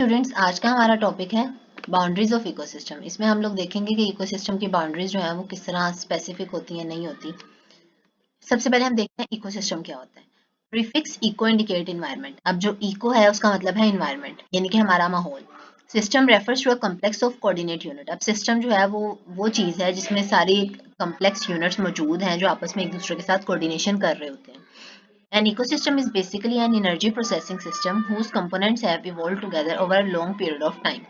Students, आज का हमारा टॉपिक है बाउंड्रीज ऑफ इकोसिस्टम। इसमें हम लोग देखेंगे कि इकोसिस्टम की बाउंड्रीज जो है वो किस तरह स्पेसिफिक होती हैं, नहीं होती। सबसे पहले हम देखते हैं इकोसिस्टम क्या होता है। Prefix eco indicate environment. अब जो इको है उसका मतलब है इन्वायरमेंट, यानी कि हमारा माहौल। System refers to a complex of coordinate unit. अब सिस्टम जो है वो चीज़ है जिसमें सारी कम्प्लेक्स यूनिट्स मौजूद हैं जो आपस में एक दूसरे के साथ कोऑर्डिनेशन कर रहे होते हैं। An ecosystem is basically an energy processing system whose components have evolved together over a long period of time.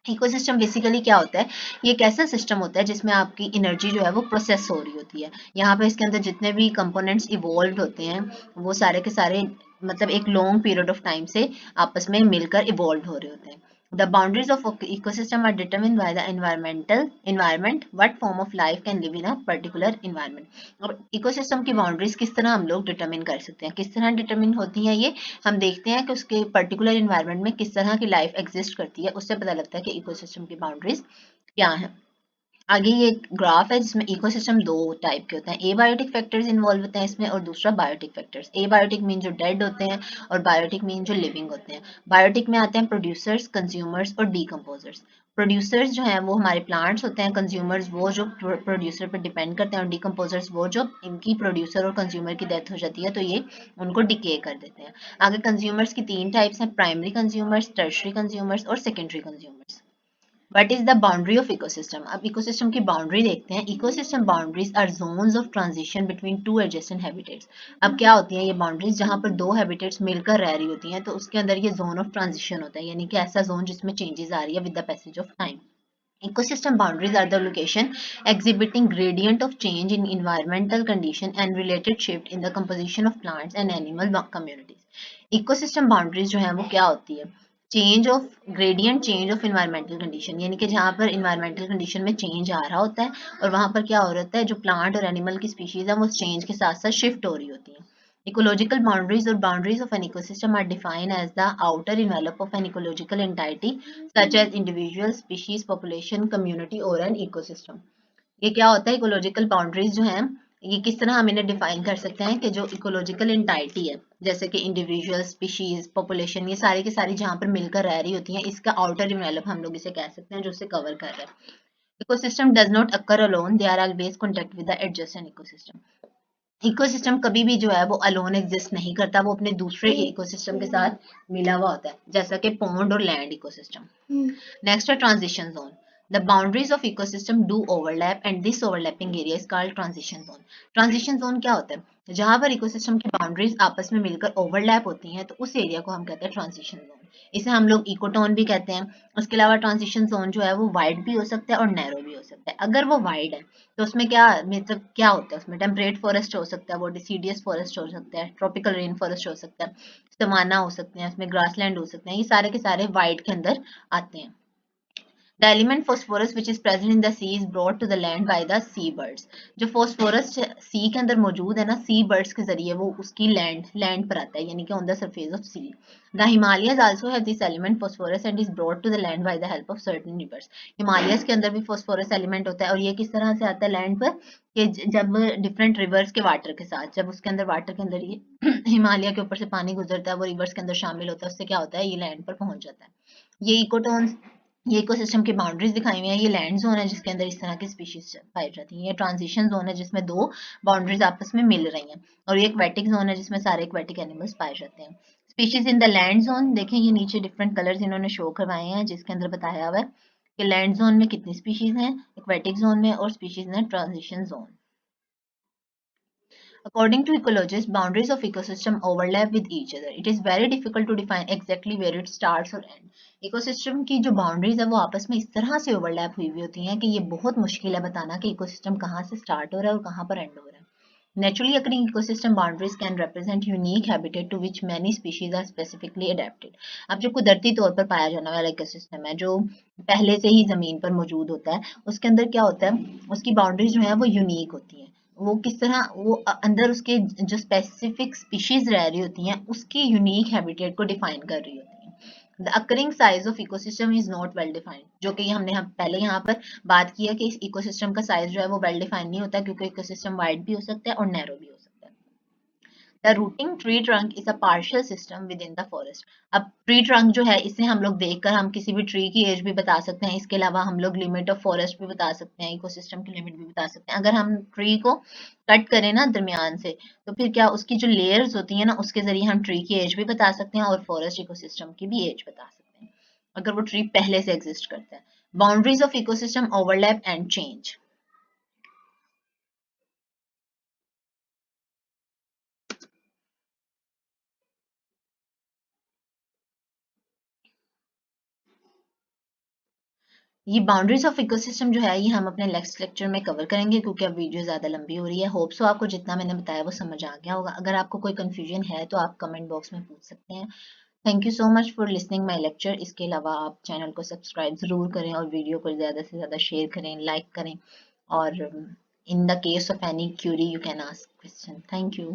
Ecosystem basically क्या होता है? ये एक ऐसा सिस्टम होता है जिसमें आपकी एनर्जी जो है वो प्रोसेस हो रही होती है। यहाँ पे इसके अंदर जितने भी कंपोनेंट्स इवॉल्व होते हैं वो सारे के सारे मतलब एक लॉन्ग पीरियड ऑफ टाइम से आपस में मिलकर इवॉल्व हो रहे होते हैं। The boundaries of ecosystem are determined by the environment, what form of life can live in a particular environment. अब इकोसिस्टम की बाउंड्रीज किस तरह हम लोग डिटरमिन कर सकते हैं, किस तरह डिटरमिन होती हैं, ये हम देखते हैं कि उसके पर्टिकुलर इन्वायरमेंट में किस तरह की लाइफ एग्जिस्ट करती है। उससे पता लगता है कि इकोसिस्टम की बाउंड्रीज क्या है। आगे ये ग्राफ है जिसमें इकोसिस्टम दो टाइप के होते हैं। एबायोटिक फैक्टर्स इन्वॉल्व होते हैं इसमें और दूसरा बायोटिक फैक्टर्स। एबायोटिक मीन जो डेड होते हैं और बायोटिक मीन जो लिविंग होते हैं। बायोटिक में आते हैं प्रोड्यूसर्स, कंज्यूमर्स और डीकम्पोजर्स। प्रोड्यूसर्स जो हैं वो हमारे प्लांट्स होते हैं, कंज्यूमर्स वो जो प्रोड्यूसर पर डिपेंड करते हैं और डीकम्पोजर्स वो जो इनकी प्रोड्यूसर और कंज्यूमर की डेथ हो जाती है तो ये उनको डिके कर देते हैं। आगे कंज्यूमर्स की तीन टाइप्स हैं, प्राइमरी कंज्यूमर्स, टर्शरी कंज्यूमर्स और secondary consumers. What is the boundary of ecosystem? अब इकोसिस्टम की बाउंड्री देखते हैं। Ecosystem boundaries are zones of transition between two adjacent habitats. अब क्या होती हैं ये बाउंड्रीज? जहां पर दो हैबिटेट्स मिलकर रह रही होती हैं तो उसके अंदर ये जोन ऑफ ट्रांजिशन होता है, यानी कि ऐसा जोन जिसमें चेंजेस आ रही है with the passage of time. Ecosystem boundaries are the location exhibiting gradient of change in environmental condition and related shift in the composition of plants and animal communities. Ecosystem boundaries जो है वो क्या होती है? Change of gradient change of environmental condition, यानी कि जहाँ पर इन्वायरमेंटल कंडीशन में चेंज आ रहा होता है और वहाँ पर क्या हो रहा है, जो प्लांट और एनिमल की स्पीशीज है वो चेंज के साथ साथ शिफ्ट हो रही होती है। Ecological boundaries or boundaries of an ecosystem are defined as the outer envelope of an ecological entity such as individual, species, population, community or an ecosystem. ये क्या होता है? इकोलॉजिकल बाउंड्रीज जो हैं ये किस तरह हम इन्हें डिफाइन कर सकते हैं कि जो इकोलॉजिकल एंटाइटी है जैसे कि इंडिविजुअल, स्पीशीज, पॉपुलेशन, ये सारी की सारी जहाँ पर मिलकर रह रही होती हैं इसका आउटर इन्वेलप हम लोग इसे कह सकते हैं जो उसे कवर कर रहा है। Ecosystem does not occur alone, they are always contact with the adjacent ecosystem. Ecosystem कभी भी जो है वो अलोन एग्जिस्ट नहीं करता, वो अपने दूसरे इकोसिस्टम के साथ मिला हुआ होता है, जैसा कि पॉन्ड और लैंड इकोसिस्टम। नेक्स्ट है transition zone. The boundaries of ecosystem do overlap and this overlapping area is called transition zone. Transition zone क्या होता है? जहां पर इकोसिस्टम की बाउंड्रीज आपस में मिलकर ओवरलैप होती हैं तो उस एरिया को हम कहते हैं ट्रांजिशन जोन। इसे हम लोग इकोटोन भी कहते हैं। उसके अलावा ट्रांजिशन जोन जो है वो वाइड भी हो सकता है और नैरो भी हो सकता है। अगर वो वाइड है तो उसमें क्या मतलब क्या होता है? उसमें टेम्परेट फॉरेस्ट हो सकता है, वो डिसीडियस फॉरेस्ट हो सकता है, ट्रॉपिकल रेन फॉरेस्ट हो सकता है, सवाना हो सकते हैं, उसमें ग्रासलैंड हो सकते हैं, ये सारे के सारे वाइड के अंदर आते हैं। The element phosphorus which is present in the sea is brought to the land by the sea birds. जो phosphorus सी के अंदर मौजूद है ना, सी बर्ड्स के जरिए वो उसकी लैंड पर आता है, यानी कि on the surface of sea. The Himalayas also have this element phosphorus and is brought to the land by the help of certain rivers. Himalayas के अंदर भी phosphorus एलिमेंट होता है और ये किस तरह से आता है लैंड पर कि जब डिफरेंट रिवर्स के वाटर के साथ, जब उसके अंदर वाटर के अंदर ये हिमालय के ऊपर से पानी गुजरता है, वो रिवर्स के अंदर शामिल होता है, उससे क्या होता है ये लैंड पर पहुंच जाता है। ये इकोटोन्स, ये इकोसिस्टम की बाउंड्रीज दिखाई हुई है। ये लैंड जोन है जिसके अंदर इस तरह की स्पीशीज पाई जाती हैं। ये ट्रांजिशन जोन है जिसमें दो बाउंड्रीज आपस में मिल रही हैं और ये एक्वेटिक जोन है जिसमें सारे एक्वेटिक एनिमल्स पाए जाते हैं। Species in the land zone देखें, ये नीचे डिफरेंट कलर्स इन्होंने शो करवाए हैं जिसके अंदर बताया हुआ है कि लैंड जोन में कितनी स्पीशीज हैं, एक्वेटिक जोन में और स्पीशीज हैं transition zone. According to ecologists, boundaries of ecosystem overlap with each other. It is very difficult to define exactly where it starts or ends. Ecosystem की जो boundaries है वो आपस में इस तरह से ओवरलैप हुई हुई होती हैं कि ये बहुत मुश्किल है बताना कि इकोसिस्टम कहाँ से स्टार्ट हो रहा है और कहाँ पर एंड हो रहा है। Naturally occurring ecosystem boundaries can represent unique habitat to which many species are specifically adapted. अब जो कुदरती तौर पर पाया जाने वाला इकोसिस्टम है जो पहले से ही जमीन पर मौजूद होता है उसके अंदर क्या होता है, उसकी बाउंड्रीज जो है वो यूनिक होती हैं। वो किस तरह वो अंदर उसके जो स्पेसिफिक स्पीशीज रह रही होती हैं उसकी यूनिक हैबिटेट को डिफाइन कर रही होती हैं। The occurring size of ecosystem is not well defined, जो कि हमने हम पहले यहाँ पर बात की है कि इस इकोसिस्टम का साइज जो है वो वेल डिफाइंड नहीं होता क्योंकि इकोसिस्टम वाइड भी हो सकता है और नैरो भी हो सकता है। The routing tree trunk is a partial system with in the forest. अब ट्री ट्रंक जो है इसे हम लोग देखकर हम किसी भी ट्री की एज भी बता सकते हैं। इसके अलावा हम लोग लिमिट ऑफ फॉरेस्ट भी बता सकते हैं, इकोसिस्टम की लिमिट भी बता सकते हैं। अगर हम ट्री को कट करें ना दरमियान से, तो फिर क्या उसकी जो लेयर्स होती है ना उसके जरिए हम ट्री की एज भी बता सकते हैं और फॉरेस्ट इकोसिस्टम की भी एज बता सकते हैं, अगर वो ट्री पहले से एग्जिस्ट करता है। Boundaries of ecosystem overlap and change. ये बाउंड्रीज ऑफ इकोसिस्टम जो है ये हम अपने नेक्स्ट लेक्चर में कवर करेंगे, क्योंकि अब वीडियो ज़्यादा लंबी हो रही है। होप सो आपको जितना मैंने बताया वो समझ आ गया होगा। अगर आपको कोई कंफ्यूजन है तो आप कमेंट बॉक्स में पूछ सकते हैं। Thank you so much for listening my lecture. इसके अलावा आप चैनल को सब्सक्राइब ज़रूर करें और वीडियो को ज़्यादा से ज़्यादा शेयर करें, लाइक करें, और in the case of any Curie you can ask question. Thank you.